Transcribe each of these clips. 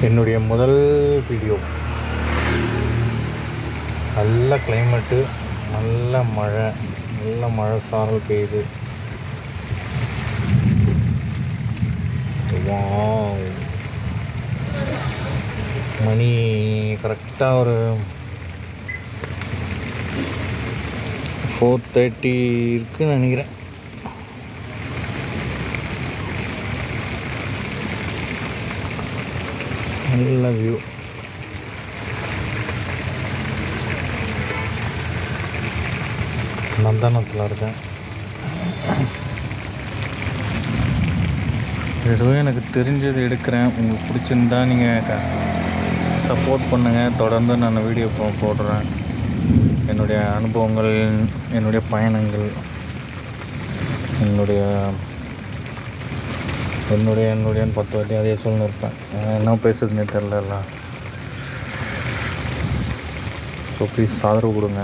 என்னுடைய முதல் வீடியோ. நல்ல கிளைமேட்டு, நல்ல மழை சாரல் பெய்யுது. வாவ்! மணி கரெக்டாக ஒரு 4:30 இருக்குன்னு நினைக்கிறேன். நல்ல வியூ. நந்தனத்தில் இருக்கேன். ஏதோ எனக்கு தெரிஞ்சது எடுக்கிறேன். உங்களுக்கு பிடிச்சிருந்தா நீங்கள் சப்போர்ட் பண்ணுங்கள். தொடர்ந்து நான் வீடியோ போடுறேன். என்னுடைய அனுபவங்கள், என்னுடைய பயணங்கள், என்னுடையன்னு 10 வாட்டி அதே சொல்லணும் இருப்பேன். என்ன பேசுறதுன்னே தெரில. ஸோ ப்ளீஸ் ஆதரவு கொடுங்க.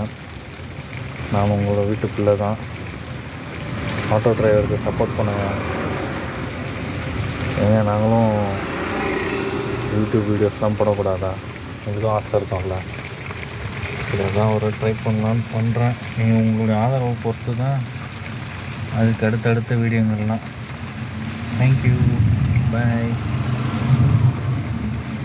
நான் உங்களோட வீட்டு பிள்ளை தான். ஆட்டோ டிரைவருக்கு சப்போர்ட் பண்ணுங்கள். ஏங்க நாங்களும் யூடியூப் வீடியோஸ்லாம் போடக்கூடாதா? எங்களுக்கும் ஆசை இருக்கும்ல. சரி, அதான் ஒரு ட்ரை பண்ணலான்னு பண்ணுறேன். நீங்கள் உங்களுடைய ஆதரவை பொறுத்து தான் அதுக்கு அடுத்தடுத்த வீடியோங்கள்லாம். தேங்க்யூ, பாய்.